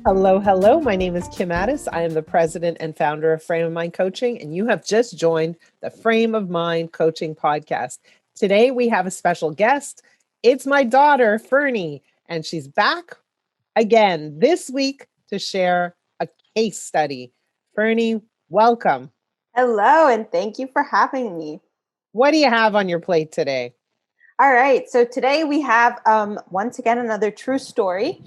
Hello, hello. My name is Kim Addis. I am the president and founder of Frame of Mind Coaching, and you have just joined the Frame of Mind Coaching podcast. Today, we have a special guest. It's my daughter, Ferne, and she's back again this week to share a case study. Ferne, welcome. Hello, and thank you for having me. What do you have on your plate today? All right, so today we have once again another true story.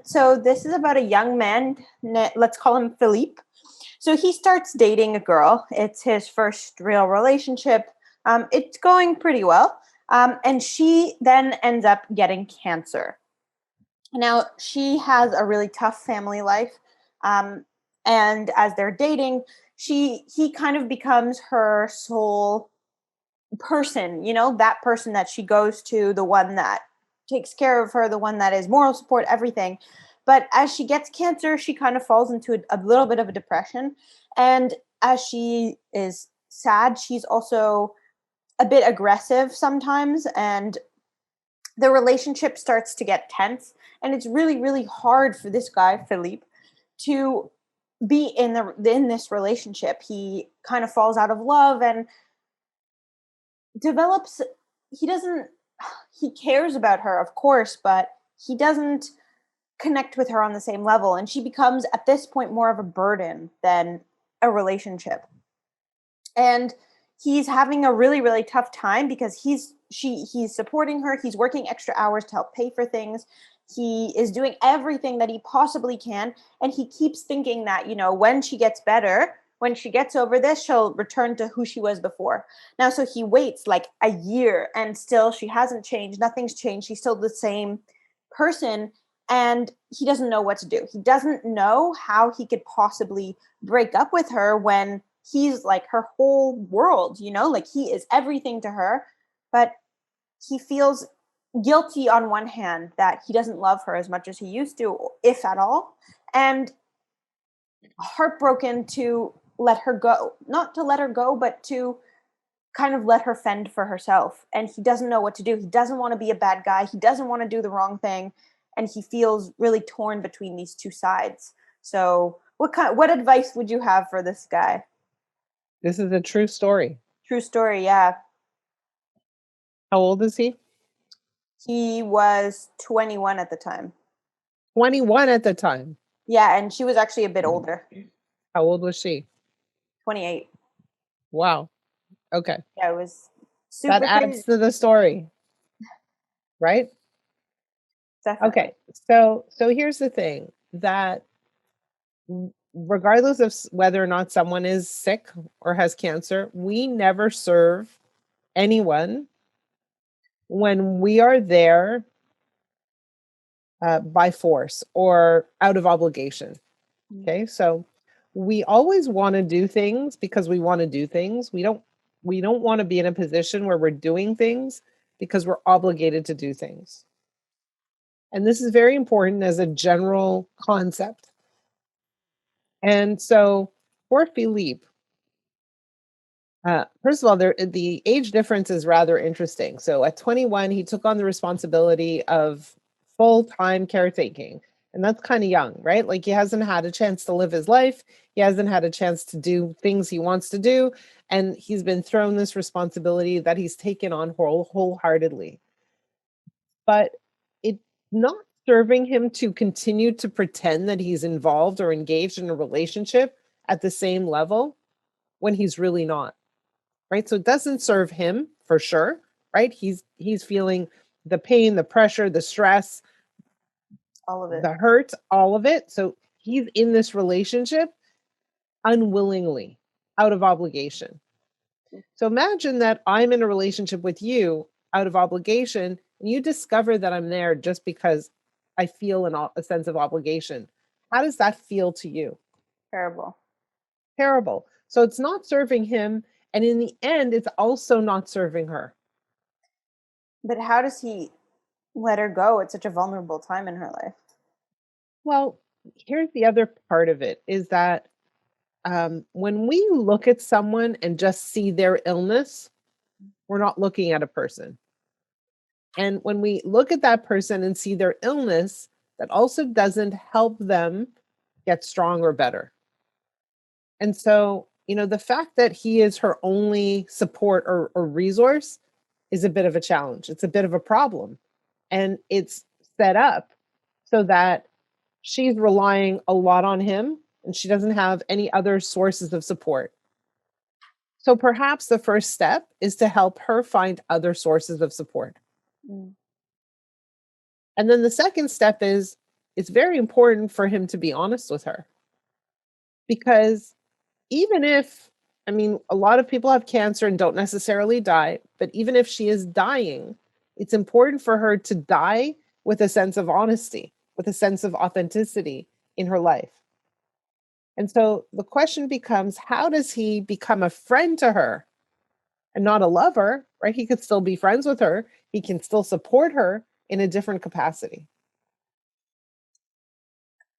So this is about a young man, let's call him Philippe. So he starts dating a girl. It's his first real relationship. It's going pretty well. And she then ends up getting cancer. Now, she has a really tough family life. And as they're dating, he kind of becomes her sole person, that person that she goes to, the one that takes care of her, the one that is moral support, everything. But as she gets cancer, she kind of falls into a little bit of a depression. And as she is sad, she's also a bit aggressive sometimes. And the relationship starts to get tense. And it's really, really hard for this guy, Philippe, to be in this relationship. He kind of falls out of love and develops he cares about her, of course, but he doesn't connect with her on the same level, and she becomes at this point more of a burden than a relationship. And he's having a really, really tough time because he's supporting her, he's working extra hours to help pay for things, he is doing everything that he possibly can, and he keeps thinking that, when she gets better, when she gets over this, she'll return to who she was before. Now, so he waits like a year and still she hasn't changed. Nothing's changed. She's still the same person. And he doesn't know what to do. He doesn't know how he could possibly break up with her when he's like her whole world, like he is everything to her. But he feels guilty on one hand that he doesn't love her as much as he used to, if at all. And heartbroken to let her go, not to let her go, but to kind of let her fend for herself. And he doesn't know what to do. He doesn't want to be a bad guy. He doesn't want to do the wrong thing. And he feels really torn between these two sides. So what advice would you have for this guy? This is a true story. True story, yeah. How old is he? He was 21 at the time. 21 at the time. Yeah, and she was actually a bit older. How old was she? 28. Wow. Okay. Yeah, it was super That adds crazy. to the story, right? Definitely. Okay. So here's the thing, that regardless of whether or not someone is sick or has cancer, we never serve anyone when we are there by force or out of obligation. Okay. So we always want to do things because we want to do things. We don't want to be in a position where we're doing things because we're obligated to do things. And this is very important as a general concept. And so for Philippe, first of all, the age difference is rather interesting. So at 21, he took on the responsibility of full-time caretaking. And that's kind of young, right? Like he hasn't had a chance to live his life. He hasn't had a chance to do things he wants to do. And he's been thrown this responsibility that he's taken on wholeheartedly. But it's not serving him to continue to pretend that he's involved or engaged in a relationship at the same level when he's really not. Right? So it doesn't serve him for sure, right? He's feeling the pain, the pressure, the stress, All of it. the hurt, all of it. So he's in this relationship unwillingly, out of obligation. So imagine that I'm in a relationship with you out of obligation, and you discover that I'm there just because I feel a sense of obligation. How does that feel to you? Terrible. Terrible. So it's not serving him. And in the end, it's also not serving her. But how does he let her go at such a vulnerable time in her life? Well, here's the other part of it is that when we look at someone and just see their illness, we're not looking at a person. And when we look at that person and see their illness, that also doesn't help them get stronger, better. And so, the fact that he is her only support or resource is a bit of a challenge. It's a bit of a problem. And it's set up so that she's relying a lot on him and she doesn't have any other sources of support. So perhaps the first step is to help her find other sources of support. Mm. And then the second step is it's very important for him to be honest with her because even if, I mean, a lot of people have cancer and don't necessarily die, but even if she is dying, it's important for her to die with a sense of honesty, with a sense of authenticity in her life. And so the question becomes, how does he become a friend to her and not a lover, right? He could still be friends with her, he can still support her in a different capacity.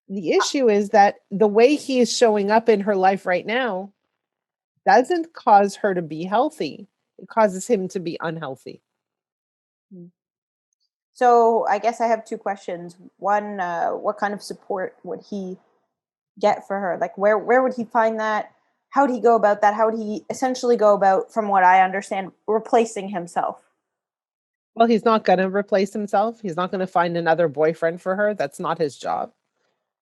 The issue is that the way he is showing up in her life right now doesn't cause her to be healthy. It causes him to be unhealthy. Mm. So I guess I have two questions. One, what kind of support would he get for her? Like where would he find that? How would he go about that? How would he essentially go about, from what I understand, replacing himself? Well, he's not going to replace himself. He's not going to find another boyfriend for her. That's not his job,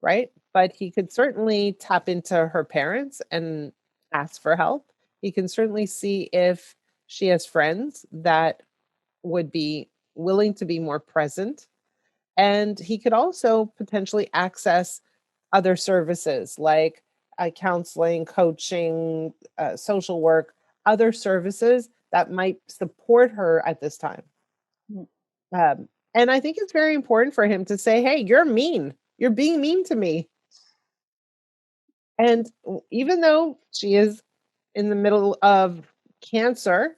right? But he could certainly tap into her parents and ask for help. He can certainly see if she has friends that would be willing to be more present. And he could also potentially access other services like counseling, coaching, social work, other services that might support her at this time. Mm. And I think it's very important for him to say, hey, you're mean. You're being mean to me. And even though she is in the middle of cancer,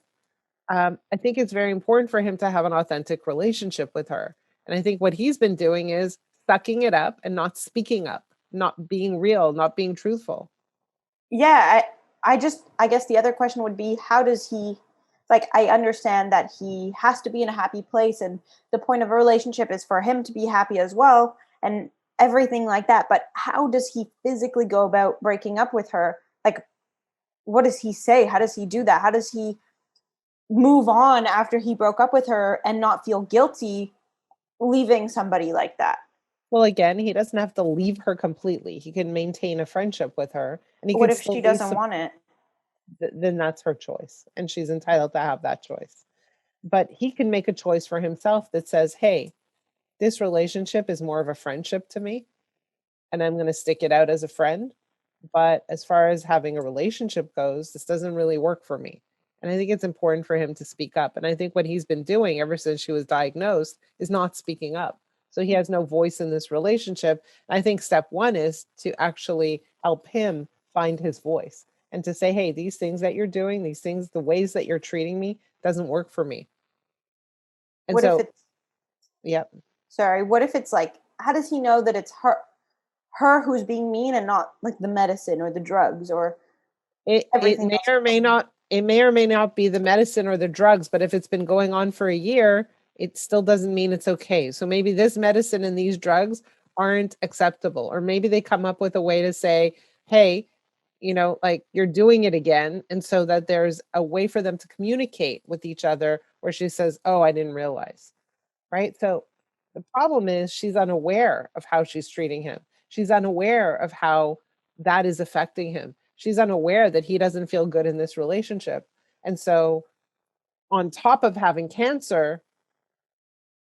I think it's very important for him to have an authentic relationship with her. And I think what he's been doing is sucking it up and not speaking up, not being real, not being truthful. Yeah, I guess the other question would be, how does he, like, I understand that he has to be in a happy place and the point of a relationship is for him to be happy as well and everything like that, but how does he physically go about breaking up with her? Like, what does he say? How does he do that? How does he move on after he broke up with her and not feel guilty leaving somebody like that? Well, again, he doesn't have to leave her completely. He can maintain a friendship with her and he What can if still she be, doesn't want it? then that's her choice. And she's entitled to have that choice. But he can make a choice for himself that says, hey, this relationship is more of a friendship to me and I'm going to stick it out as a friend. But as far as having a relationship goes, this doesn't really work for me. And I think it's important for him to speak up. And I think what he's been doing ever since she was diagnosed is not speaking up. So he has no voice in this relationship. And I think step one is to actually help him find his voice and to say, hey, these things that you're doing, these things, the ways that you're treating me doesn't work for me. And What if so, it's yeah, Sorry, what if it's like, how does he know that it's her who's being mean and not like the medicine or the drugs or it everything may else? or may not be the medicine or the drugs, but if it's been going on for a year, it still doesn't mean it's okay. So maybe this medicine and these drugs aren't acceptable, or maybe they come up with a way to say, hey, like you're doing it again. And so that there's a way for them to communicate with each other where she says, oh, I didn't realize. Right. So the problem is she's unaware of how she's treating him. She's unaware of how that is affecting him. She's unaware that he doesn't feel good in this relationship. And so, on top of having cancer,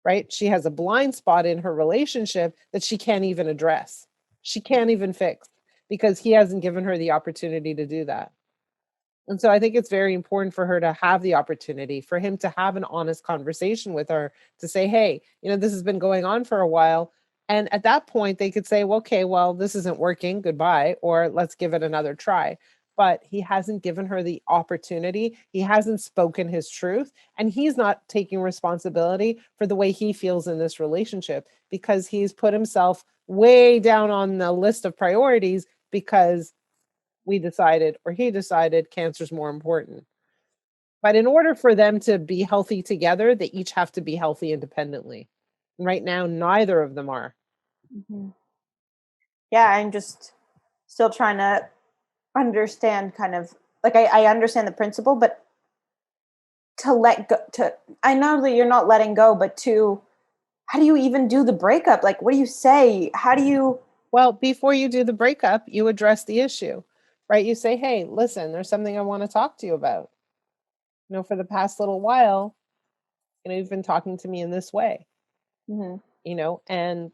right, she has a blind spot in her relationship that she can't even address. She can't even fix because he hasn't given her the opportunity to do that. And so I think it's very important for her to have the opportunity, for him to have an honest conversation with her to say, hey, this has been going on for a while. And at that point, they could say, well, okay, well, this isn't working. Goodbye. Or let's give it another try. But he hasn't given her the opportunity. He hasn't spoken his truth. And he's not taking responsibility for the way he feels in this relationship because he's put himself way down on the list of priorities because we decided or he decided cancer's more important. But in order for them to be healthy together, they each have to be healthy independently. And right now, neither of them are. Mhm. Yeah, I'm just still trying to understand kind of like I understand the principle, but to let go to I know that you're not letting go, but to how do you even do the breakup? Like what do you say? How do you Well, before you do the breakup, you address the issue, right? You say, hey, listen, there's something I want to talk to you about. For the past little while, you've been talking to me in this way, Mhm, and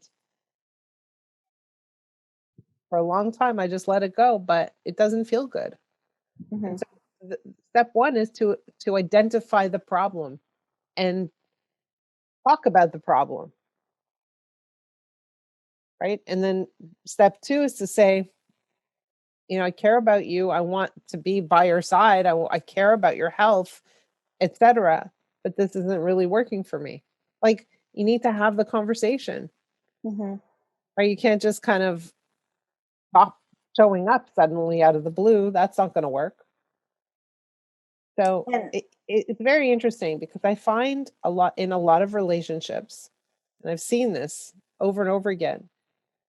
for a long time, I just let it go, but it doesn't feel good. And mhm, so step one is to identify the problem and talk about the problem, right? And then step two is to say, I care about you. I want to be by your side. I care about your health, etc. But this isn't really working for me. Like, you need to have the conversation, mhm. right? You can't just kind of stop showing up suddenly out of the blue. That's not going to work. So And it's very interesting because I find a lot in a lot of relationships, and I've seen this over and over again.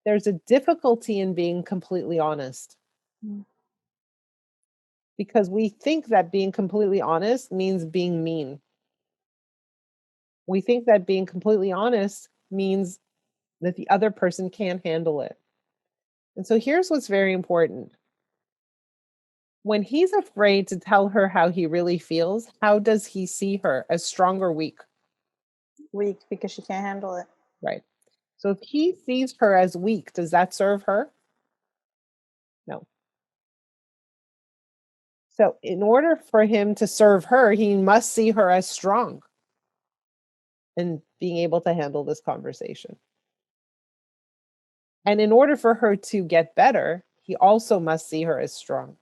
There's a difficulty in being completely honest mm, because we think that being completely honest means being mean. We think that being completely honest means that the other person can't handle it. And so here's what's very important. When he's afraid to tell her how he really feels, how does he see her? As strong or weak? weak because she can't handle it. Right. So if he sees her as weak, does that serve her? No. So in order for him to serve her, he must see her as strong and being able to handle this conversation. And in order for her to get better, he also must see her as strong.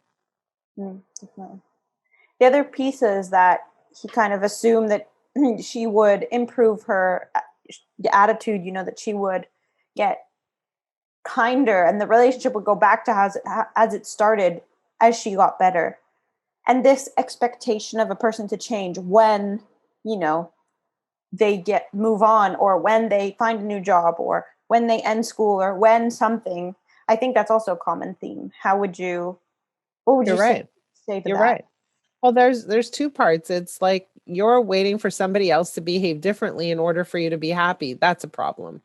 Definitely. The other piece is that he kind of assumed that she would improve her attitude, that she would get kinder and the relationship would go back to as it started as she got better. And this expectation of a person to change when, you know, they get move on or when they find a new job or when they end school or when something, I think that's also a common theme. What would You're you right. say to You're that? right. Well, there's two parts. It's like you're waiting for somebody else to behave differently in order for you to be happy. That's a problem.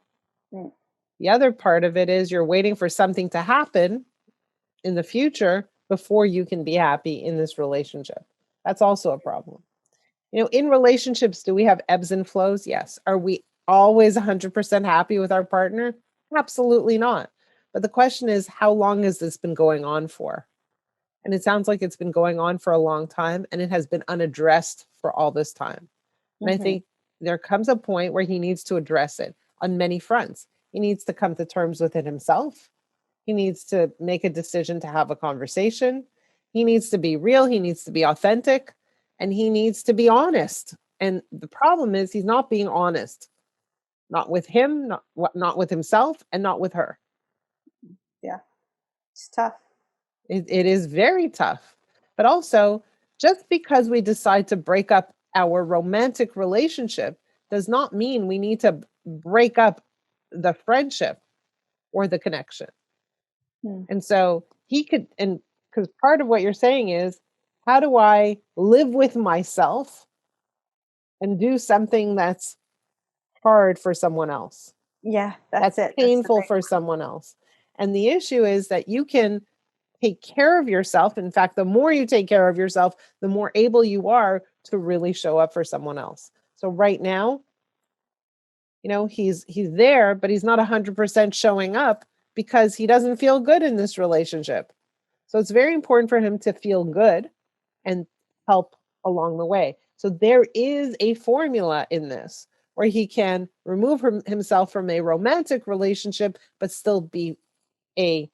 Mm, The other part of it is you're waiting for something to happen in the future before you can be happy in this relationship. That's also a problem. In relationships, do we have ebbs and flows? Yes. Are we always 100% happy with our partner? Absolutely not. But the question is, how long has this been going on for? And it sounds like it's been going on for a long time and it has been unaddressed for all this time. And I mhm, think there comes a point where he needs to address it on many fronts. He needs to come to terms with it himself. He needs to make a decision to have a conversation. He needs to be real. He needs to be authentic and he needs to be honest. And the problem is he's not being honest, not with him, not with himself, and not with her. yeah, it's tough. It is very tough. But also, just because we decide to break up our romantic relationship does not mean we need to break up the friendship or the connection. Hmm. And so he could, and because part of what you're saying is, how do I live with myself and do something that's hard for someone else? Yeah, that's That's it. That's the painful big for someone else. And the issue is that you can take care of yourself. In fact, the more you take care of yourself, the more able you are to really show up for someone else. So right now, he's there, but he's not 100% showing up because he doesn't feel good in this relationship. So it's very important for him to feel good and help along the way. So there is a formula in this where he can remove himself from a romantic relationship, but still be a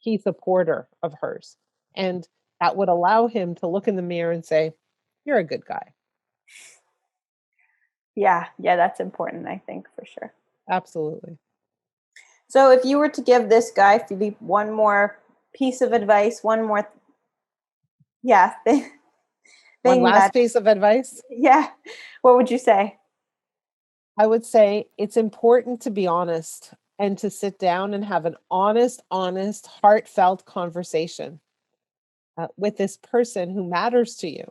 key supporter of hers. And that would allow him to look in the mirror and say, you're a good guy. Yeah, yeah, that's important, I think, for sure. Absolutely. So if you were to give this guy, Philippe, one more piece of advice, one more yeah, One thing that last piece of advice. yeah, what would you say? I would say it's important to be honest and to sit down and have an honest, heartfelt conversation with this person who matters to you.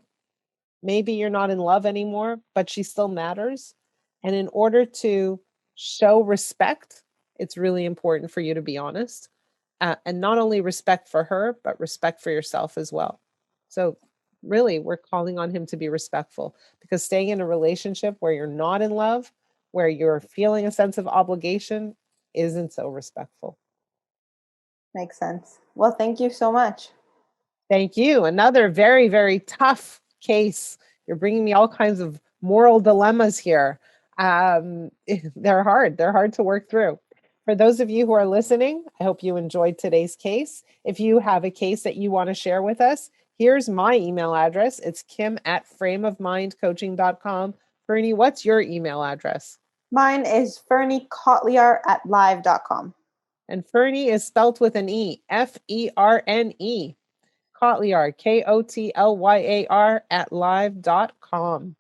Maybe you're not in love anymore, but she still matters. And in order to show respect, it's really important for you to be honest. And not only respect for her, but respect for yourself as well. So, really, we're calling on him to be respectful, because staying in a relationship where you're not in love, where you're feeling a sense of obligation, isn't so respectful. Makes sense. Well, thank you so much. Thank you. Another very, very tough case. You're bringing me all kinds of moral dilemmas here. They're hard. They're hard to work through. For those of you who are listening, I hope you enjoyed today's case. If you have a case that you want to share with us, here's my email address. It's kim@frameofmindcoaching.com. Fernie, what's your email address? Mine is ferniekotliar@live.com. And Fernie is spelt with an E, Ferne. Kotlyar, Kotlyar @live.com.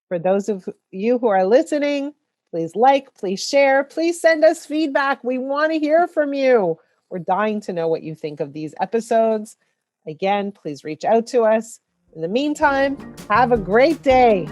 For those of you who are listening, please like, please share, please send us feedback. We want to hear from you. We're dying to know what you think of these episodes. Again, please reach out to us. In the meantime, have a great day.